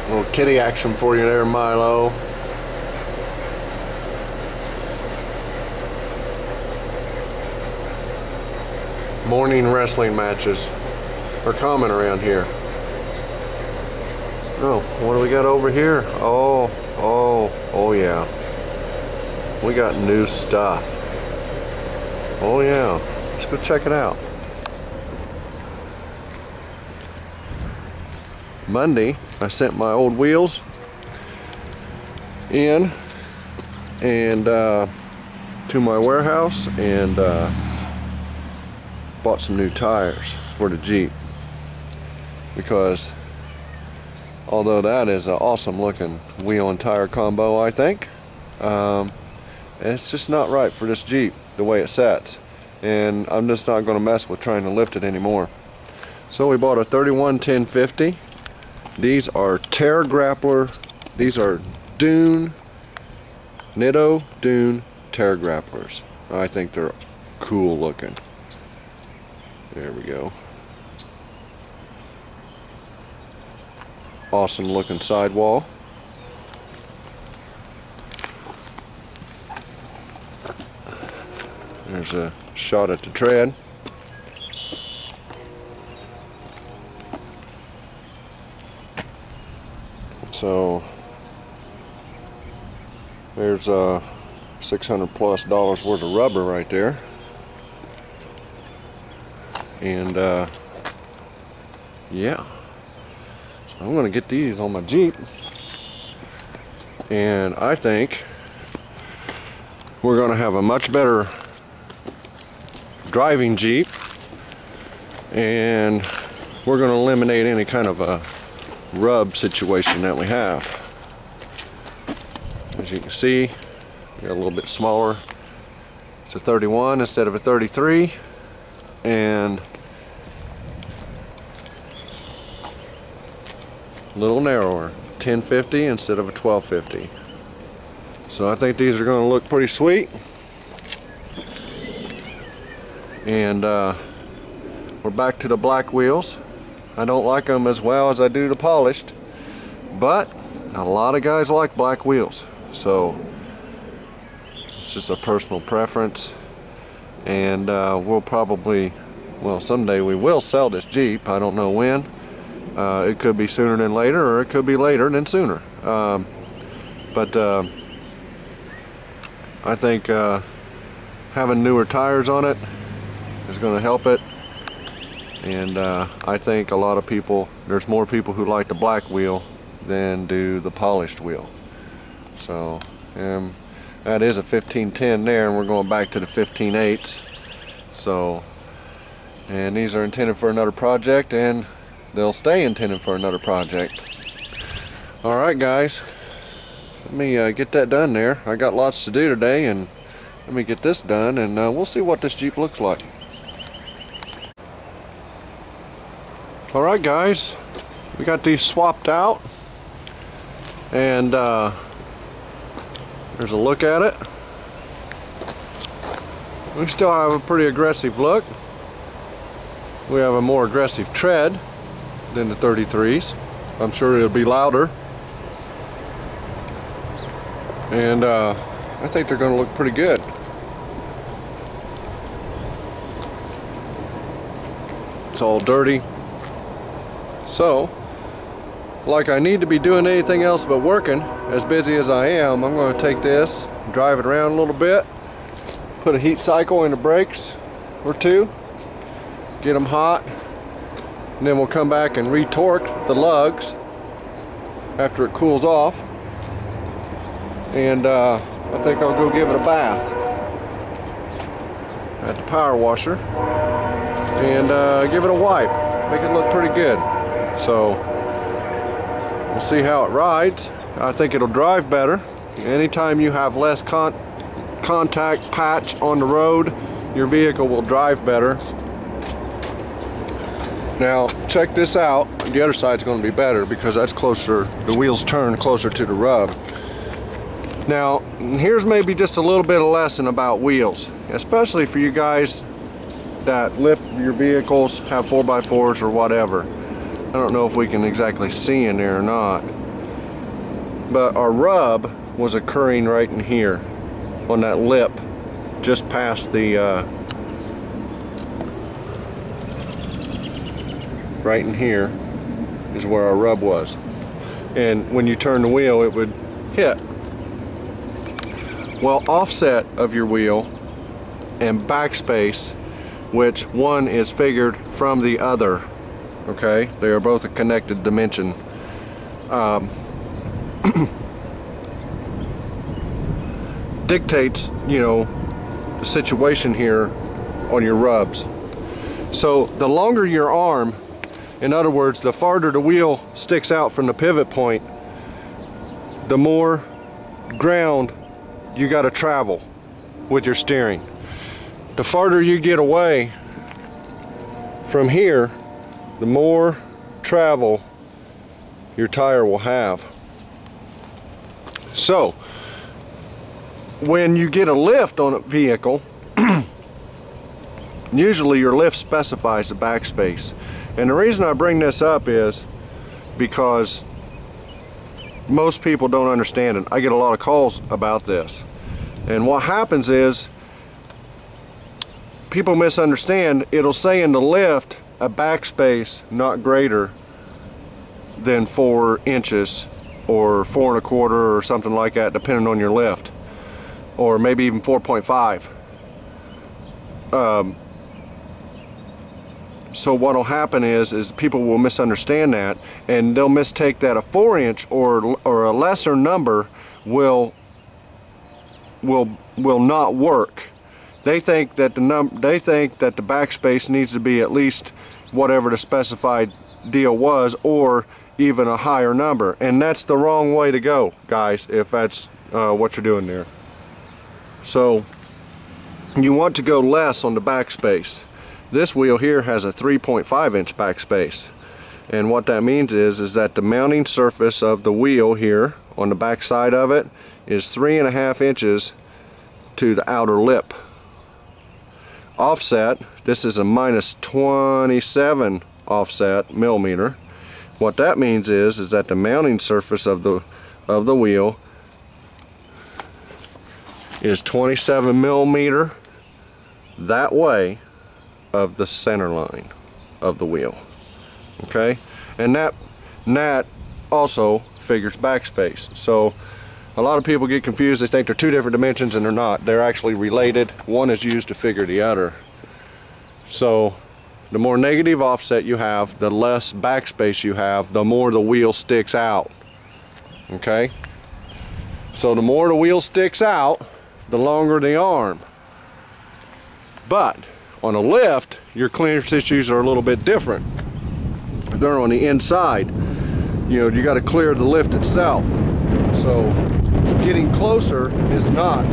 Little kitty action for you there, Milo. Morning wrestling matches are common around here. Oh, what do we got over here? Oh yeah. We got new stuff. Oh yeah. Let's go check it out. Monday, I sent my old wheels in and to my warehouse and bought some new tires for the Jeep, because although that is an awesome looking wheel and tire combo, I think it's just not right for this Jeep the way it sets, and I'm just not going to mess with trying to lift it anymore. So we bought a 31 1050. These are Terra Grappler. These are Nitto Dune Terra Grapplers. I think they're cool looking. There we go. Awesome looking sidewall. There's a shot at the tread. So there's $600+ worth of rubber right there, and yeah, so I'm gonna get these on my Jeep, and I think we're gonna have a much better driving Jeep, and we're gonna eliminate any kind of a rub situation that we have. As you can see, we got a little bit smaller. It's a 31 instead of a 33, and a little narrower, 1050 instead of a 1250. So I think these are going to look pretty sweet, and we're back to the black wheels. I don't like them as well as I do the polished, but a lot of guys like black wheels, so it's just a personal preference. And we'll probably, well, someday we will sell this Jeep. I don't know when. It could be sooner than later, or it could be later than sooner. But I think having newer tires on it is going to help it. And I think a lot of people, there's more people who like the black wheel than do the polished wheel. So that is a 1510 there, and we're going back to the 15.8s. So, and these are intended for another project, and they'll stay intended for another project. Alright guys, let me get that done there. I got lots to do today, and let me get this done, and we'll see what this Jeep looks like. Alright guys, we got these swapped out, and there's a look at it. We still have a pretty aggressive look. We have a more aggressive tread than the 33s. I'm sure it'll be louder, and I think they're going to look pretty good. It's all dirty. So, like I need to be doing anything else but working, as busy as I am, I'm going to take this, drive it around a little bit, put a heat cycle in the brakes or two, get them hot, and then we'll come back and retorque the lugs after it cools off, and I think I'll go give it a bath at the power washer and give it a wipe, make it look pretty good. So we'll see how it rides. I think it'll drive better. Anytime you have less contact patch on the road, your vehicle will drive better. Now check this out. The other side's going to be better because that's closer, the wheels turn closer to the rub. Now here's maybe just a little bit of lesson about wheels, especially for you guys that lift your vehicles, have 4x4s or whatever. I don't know if we can exactly see in there or not, but our rub was occurring right in here on that lip, just past the right in here is where our rub was, and when you turn the wheel it would hit. Well, offset of your wheel and backspace, which one is figured from the other, okay, they are both a connected dimension, dictates, you know, the situation here on your rubs. So the longer your arm, in other words, the farther the wheel sticks out from the pivot point, the more ground you got to travel with your steering. The farther you get away from here, the more travel your tire will have. So when you get a lift on a vehicle, usually your lift specifies the backspace. And the reason I bring this up is because most people don't understand it. I get a lot of calls about this. And what happens is people misunderstand. It'll say in the lift a backspace not greater than 4 inches or 4 1/4 or something like that, depending on your lift, or maybe even 4.5. So what will happen is people will misunderstand that, and they'll mistake that a 4-inch or a lesser number will not work. They think that the backspace needs to be at least whatever the specified deal was, or even a higher number, and that's the wrong way to go, guys, if that's what you're doing there. So you want to go less on the backspace. This wheel here has a 3.5-inch backspace, and what that means is that the mounting surface of the wheel here on the back side of it is 3.5 inches to the outer lip. Offset, this is a -27 offset millimeter. What that means is that the mounting surface of the wheel is 27 millimeter that way of the center line of the wheel. Okay, and that also figures backspace. So a lot of people get confused. They think they're two different dimensions, and they're not. They're actually related. One is used to figure the other. So the more negative offset you have, the less backspace you have, the more the wheel sticks out. Okay, so the more the wheel sticks out, the longer the arm. But on a lift, your clearance issues are a little bit different. They're on the inside. You know, you got to clear the lift itself. So getting closer is not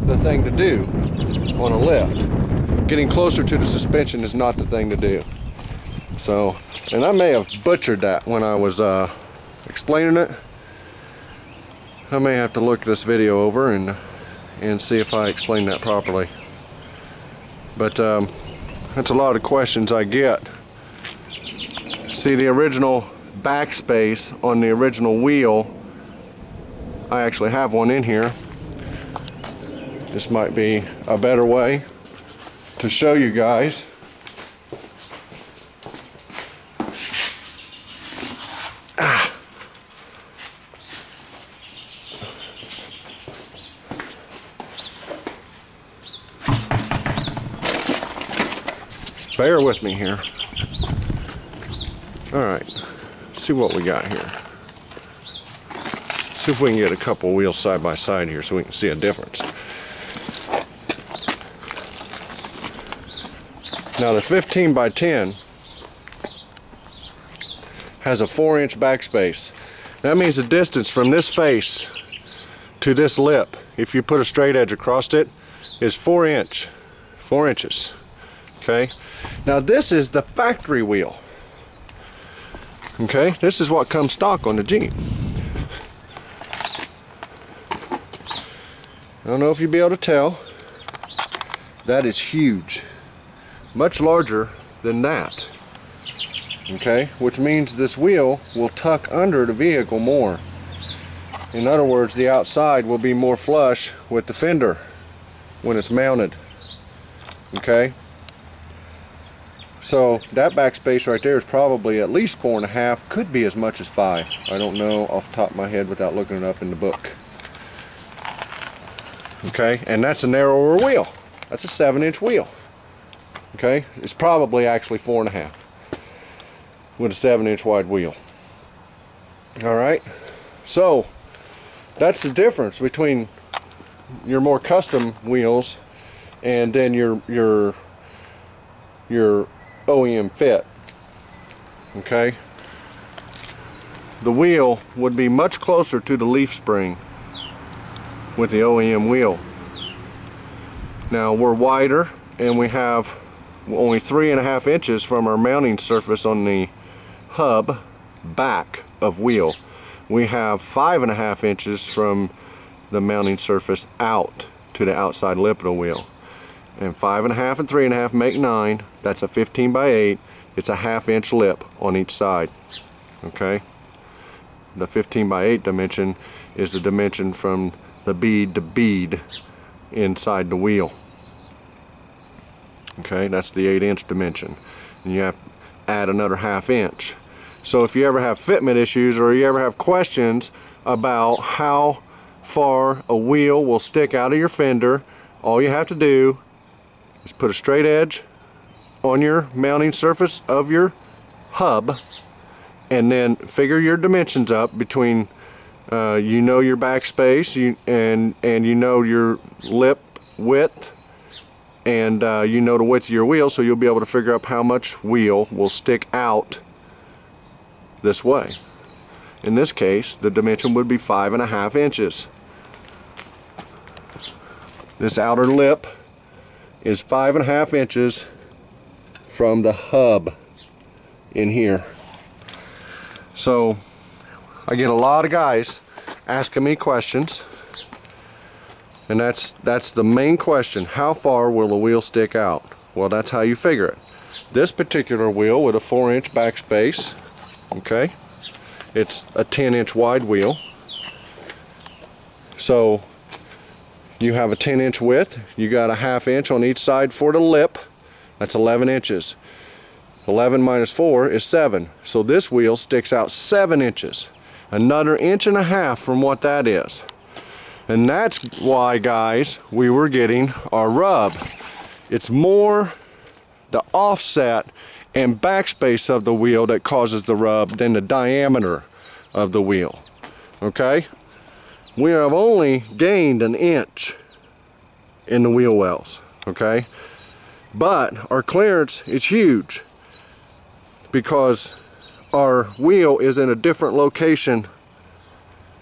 the thing to do on a lift. Getting closer to the suspension is not the thing to do. So, and I may have butchered that when I was explaining it. I may have to look this video over and see if I explained that properly. But that's a lot of questions I get. See, the original backspace on the original wheel, I actually have one in here. This might be a better way to show you guys. Bear with me here. Alright, see what we got here. See if we can get a couple wheels side by side here so we can see a difference. Now the 15 by 10 has a 4-inch backspace. That means the distance from this face to this lip, if you put a straight edge across it, is 4 inches. Okay, now this is the factory wheel. Okay, this is what comes stock on the Jeep. I don't know if you'll be able to tell. That is huge, much larger than that. Okay, which means this wheel will tuck under the vehicle more. In other words, the outside will be more flush with the fender when it's mounted. Okay? So that backspace right there is probably at least 4.5, could be as much as 5. I don't know off the top of my head without looking it up in the book. Okay, and that's a narrower wheel. That's a 7-inch wheel. Okay, it's probably actually 4.5 with a 7-inch wide wheel. All right, so that's the difference between your more custom wheels and then your OEM fit. Okay, the wheel would be much closer to the leaf spring with the OEM wheel. Now we're wider and we have only 3.5 inches from our mounting surface on the hub back of wheel. We have 5.5 inches from the mounting surface out to the outside lip of the wheel. And 5.5 and 3.5 make 9. That's a 15 by 8. It's a 1/2 inch lip on each side. Okay? The 15 by 8 dimension is the dimension from the bead to bead inside the wheel. Okay, that's the 8-inch dimension. And you have to add another 1/2 inch. So if you ever have fitment issues or you ever have questions about how far a wheel will stick out of your fender, all you have to do is put a straight edge on your mounting surface of your hub and then figure your dimensions up between you know your backspace and you know your lip width and you know the width of your wheel, so you'll be able to figure out how much wheel will stick out this way. In this case, the dimension would be 5.5 inches. This outer lip is 5.5 inches from the hub in here. So I get a lot of guys asking me questions, and that's the main question. How far will the wheel stick out? Well, that's how you figure it. This particular wheel with a 4-inch backspace, okay, it's a 10-inch wide wheel. So you have a 10-inch width, you got a 1/2 inch on each side for the lip. That's 11 inches. 11 minus 4 is 7. So this wheel sticks out 7 inches. Another 1.5 inches from what that is. And that's why, guys, we were getting our rub. It's more the offset and backspace of the wheel that causes the rub than the diameter of the wheel. Okay? We have only gained 1 inch in the wheel wells. Okay? But our clearance is huge because our wheel is in a different location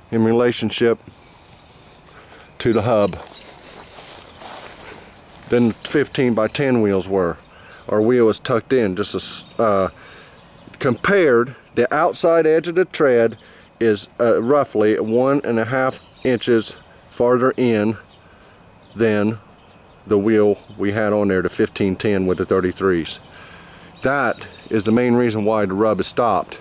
in relationship to the hub than 15 by 10 wheels were. Our wheel is tucked in just compared. The outside edge of the tread is roughly 1.5 inches farther in than the wheel we had on there, the 1510 with the 33s. That is the main reason why the rub is stopped.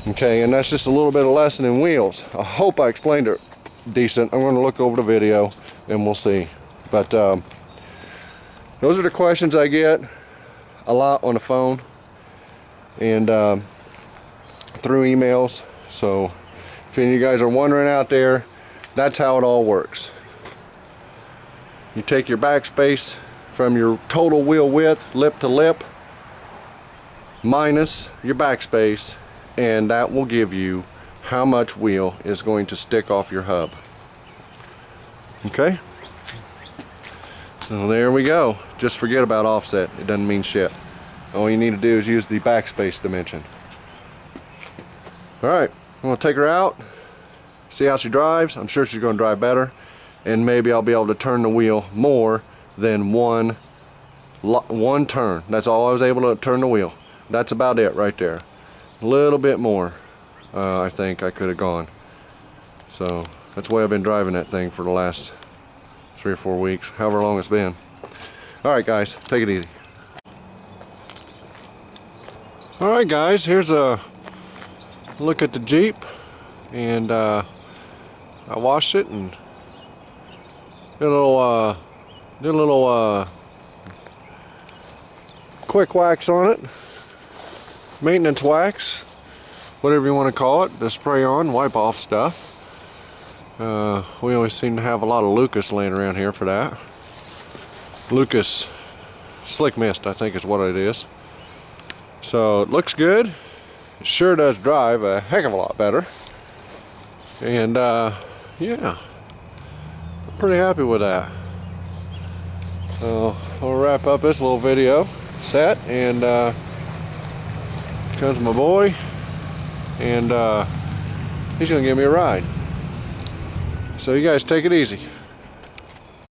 Okay, and that's just a little bit of lesson in wheels. I hope I explained it decent. I'm going to look over the video and we'll see. But those are the questions I get a lot on the phone and through emails. So if any of you guys are wondering out there, that's how it all works. You take your backspace from your total wheel width, lip to lip, minus your backspace, and that will give you how much wheel is going to stick off your hub. Okay? So there we go. Just forget about offset. It doesn't mean shit. All you need to do is use the backspace dimension. Alright, I'm going to take her out, see how she drives. I'm sure she's going to drive better, and maybe I'll be able to turn the wheel more than one turn. That's all I was able to turn the wheel. That's about it right there. A little bit more I think I could have gone. So that's the way I've been driving that thing for the last 3 or 4 weeks, however long it's been. Alright guys, take it easy. Alright guys, here's a look at the Jeep, and I washed it and did a little quick wax on it, maintenance wax, whatever you want to call it, to spray on, wipe off stuff. We always seem to have a lot of Lucas laying around here for that. Lucas slick mist, I think is what it is. So it looks good. It sure does drive a heck of a lot better. And yeah, I'm pretty happy with that. So I'll wrap up this little video set, and comes my boy, and he's gonna give me a ride. So you guys take it easy.